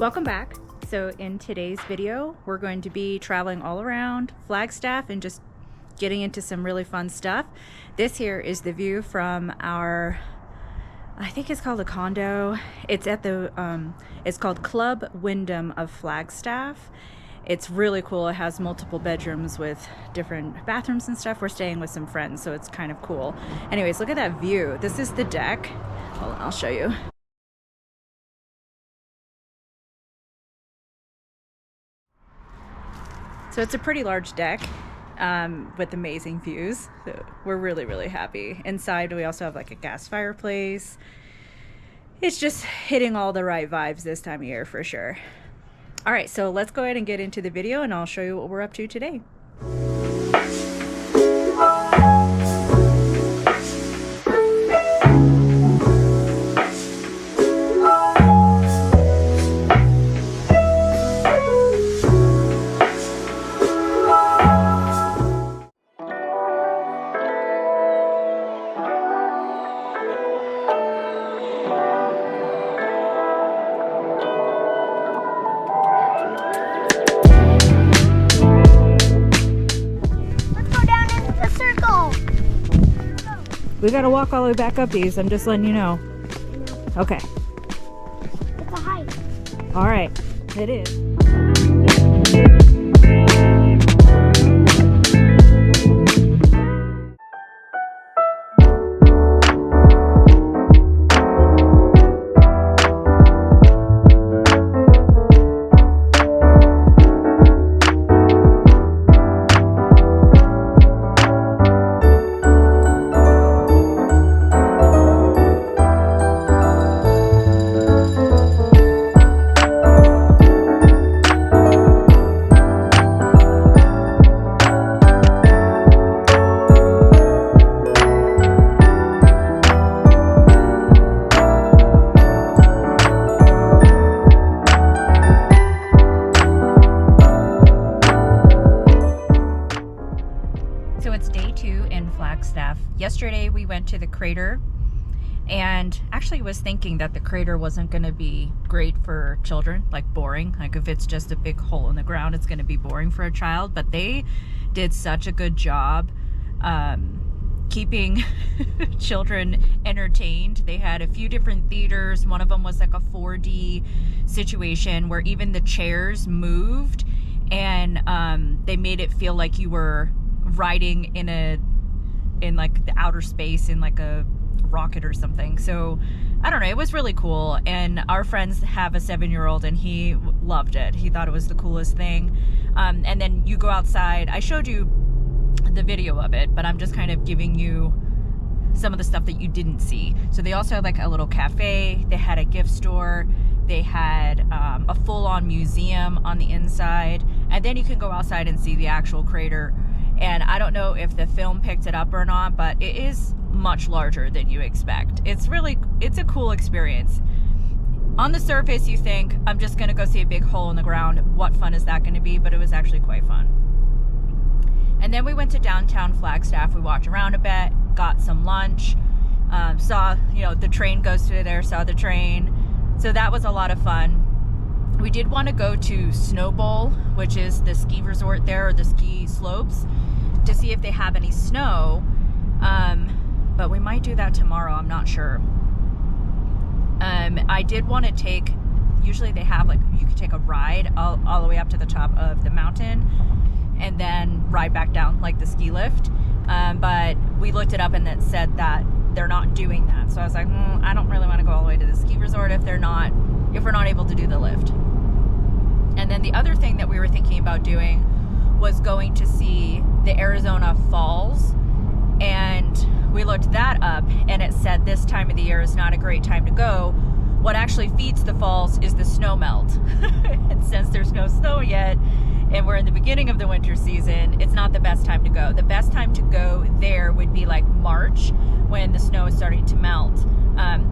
Welcome back. So in today's video, we're going to be traveling all around Flagstaff and just getting into some really fun stuff. This here is the view from our, I think it's called a condo. It's at the, it's called Club Wyndham of Flagstaff. It's really cool. It has multiple bedrooms with different bathrooms and stuff. We're staying with some friends, so it's kind of cool. Anyways, look at that view. This is the deck. Hold on, I'll show you. So it's a pretty large deck with amazing views. So we're really happy. Inside we also have like a gas fireplace. It's just hitting all the right vibes this time of year for sure. All right, so let's go ahead and get into the video and I'll show you what we're up to today. We gotta walk all the way back up these. I'm just letting you know. Okay. It's a hike. All right. It is. So it's day 2 in Flagstaff. Yesterday we went to the crater and actually was thinking that the crater wasn't going to be great for children, like boring. Like if it's just a big hole in the ground, it's going to be boring for a child. But they did such a good job keeping children entertained. They had a few different theaters. One of them was like a 4D situation where even the chairs moved and they made it feel like you were riding in like the outer space in like a rocket or something. So I don't know, it was really cool. And our friends have a 7-year-old and he loved it. He thought it was the coolest thing. And then you go outside. I showed you the video of it, but I'm just kind of giving you some of the stuff that you didn't see. So they also had like a little cafe. They had a gift store. They had a full-on museum on the inside. And then you can go outside and see the actual crater. And I don't know if the film picked it up or not, but it is much larger than you expect. It's a cool experience. On the surface, you think, I'm just gonna go see a big hole in the ground. What fun is that gonna be? But it was actually quite fun. And then we went to downtown Flagstaff. We walked around a bit, got some lunch, saw, you know, the train goes through there, saw the train. So that was a lot of fun. We did want to go to Snowbowl, which is the ski resort there, or the ski slopes, to see if they have any snow. But we might do that tomorrow, I'm not sure. I did want to take, usually they have like, you could take a ride all the way up to the top of the mountain and then ride back down like the ski lift. But we looked it up and it said that they're not doing that. So I was like, I don't really want to go all the way to the ski resort if we're not able to do the lift. And then the other thing that we were thinking about doing was going to see the Arizona Falls. And we looked that up and it said this time of the year is not a great time to go. What actually feeds the falls is the snow melt. And since there's no snow yet and we're in the beginning of the winter season, it's not the best time to go. The best time to go there would be like March when the snow is starting to melt.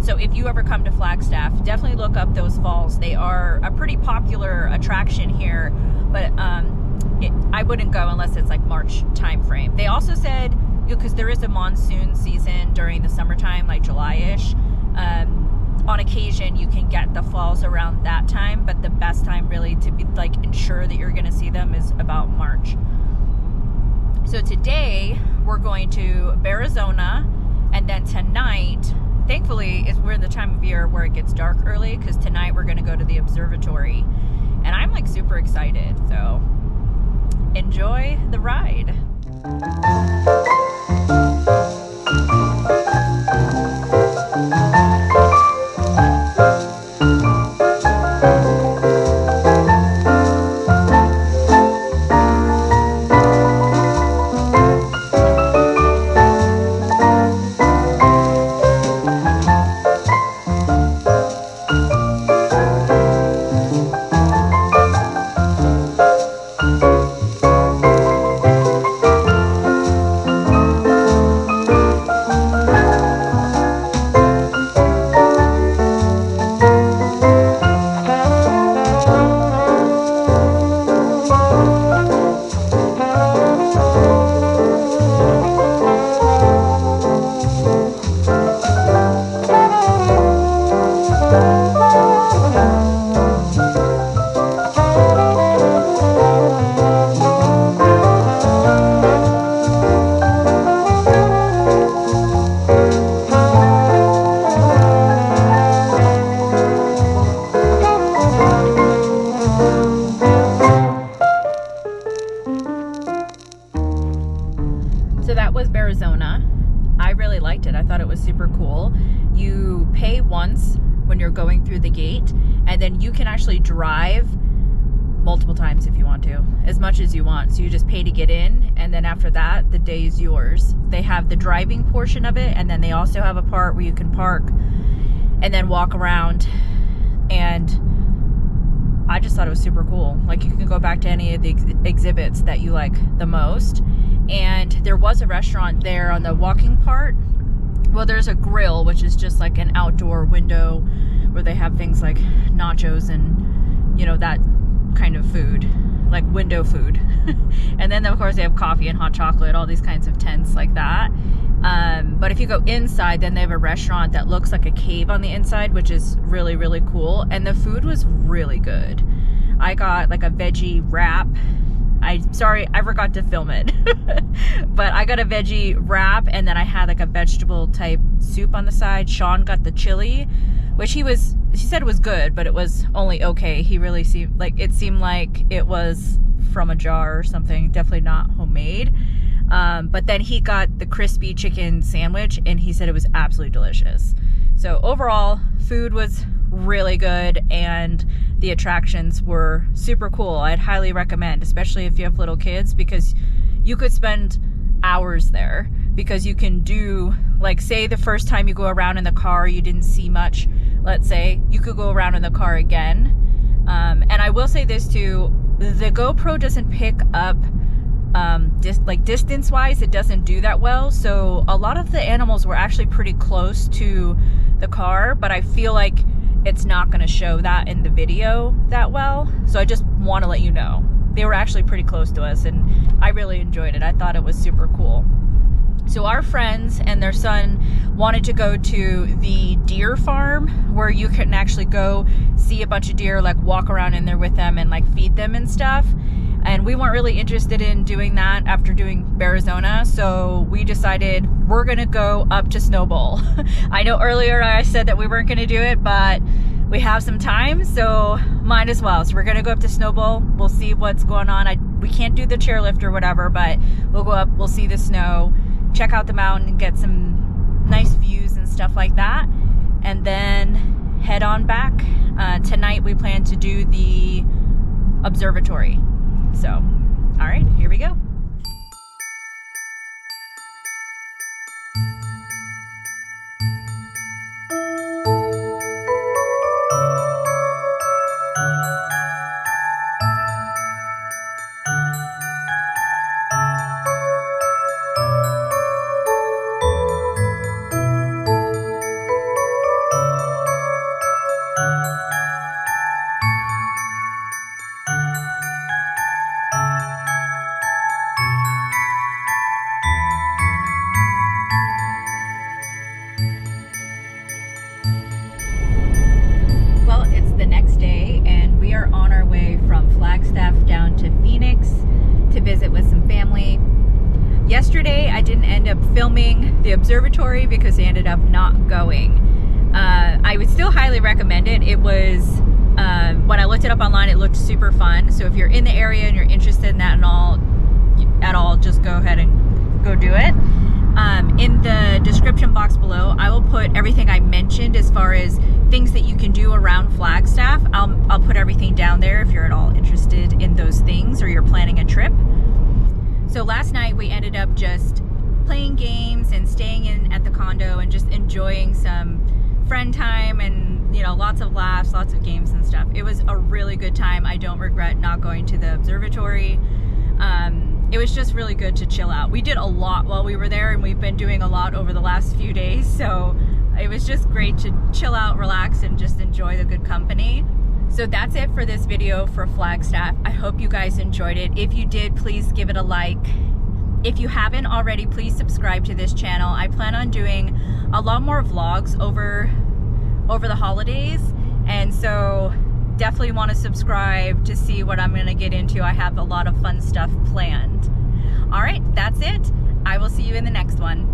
So if you ever come to Flagstaff, definitely look up those falls. They are a pretty popular attraction here, but I wouldn't go unless it's like March time frame. They also said, because there is a monsoon season during the summertime, like July-ish, on occasion you can get the falls around that time, but the best time really to be like ensure that you're going to see them is about March. So today we're going to Bearizona, and then tonight, thankfully, we're in the time of year where it gets dark early, because tonight we're going to go to the observatory, and I'm like super excited. So enjoy the ride. So that was Bearizona. I really liked it. I thought it was super cool. You pay once when you're going through the gate, and then you can actually drive multiple times if you want to, as much as you want. So you just pay to get in, and then after that, the day is yours. They have the driving portion of it, and then they also have a part where you can park and then walk around. And I just thought it was super cool. Like, you can go back to any of the exhibits that you like the most. And there was a restaurant there on the walking part. Well, there's a grill, which is just like an outdoor window where they have things like nachos and, you know, that kind of food, like window food. And then of course they have coffee and hot chocolate, all these kinds of tents like that. But if you go inside, then they have a restaurant that looks like a cave on the inside, which is really, really cool. And the food was really good. I got like a veggie wrap. Sorry, I forgot to film it. But I got a veggie wrap, and then I had like a vegetable type soup on the side. Sean got the chili, which he said it was good, but it was only okay. He really seemed like it was from a jar or something, definitely not homemade. But then he got the crispy chicken sandwich, and he said it was absolutely delicious. So overall, food was really good, and the attractions were super cool. I'd highly recommend, especially if you have little kids, because you could spend hours there, because you can do, like, say the first time you go around in the car you didn't see much, let's say, you could go around in the car again. And I will say this too, the GoPro doesn't pick up distance wise, it doesn't do that well. So a lot of the animals were actually pretty close to the car, but I feel like it's not going to show that in the video that well. So I just want to let you know. They were actually pretty close to us, and I really enjoyed it. I thought it was super cool. So our friends and their son wanted to go to the deer farm, where you can actually go see a bunch of deer, like walk around in there with them and like feed them and stuff. And we weren't really interested in doing that after doing Bearizona, so we decided we're gonna go up to Snowbowl. I know earlier I said that we weren't gonna do it, but we have some time, so might as well. So we're gonna go up to Snowbowl. We'll see what's going on. We can't do the chairlift or whatever, but we'll go up, we'll see the snow, check out the mountain, and get some nice views and stuff like that, and then head on back. Tonight we plan to do the observatory. So, all right, here we go. Flagstaff down to Phoenix to visit with some family. Yesterday, I didn't end up filming the observatory because I ended up not going. I would still highly recommend it. It was, when I looked it up online, it looked super fun. So if you're in the area and you're interested in that at all, just go ahead and go do it. In the description box below, I will put everything I mentioned as far as things that you can do around Flagstaff. I'll put everything down there if you're at all interested in those things or you're planning a trip. So last night we ended up just playing games and staying in at the condo and just enjoying some friend time and, you know, lots of laughs, lots of games and stuff. It was a really good time. I don't regret not going to the observatory. It was just really good to chill out. We did a lot while we were there, and we've been doing a lot over the last few days, so it was just great to chill out, relax, and just enjoy the good company. So that's it for this video for Flagstaff. I hope you guys enjoyed it. If you did, please give it a like. If you haven't already, please subscribe to this channel. I plan on doing a lot more vlogs over the holidays, and so definitely want to subscribe to see what I'm going to get into. I have a lot of fun stuff planned. All right, that's it. I will see you in the next one.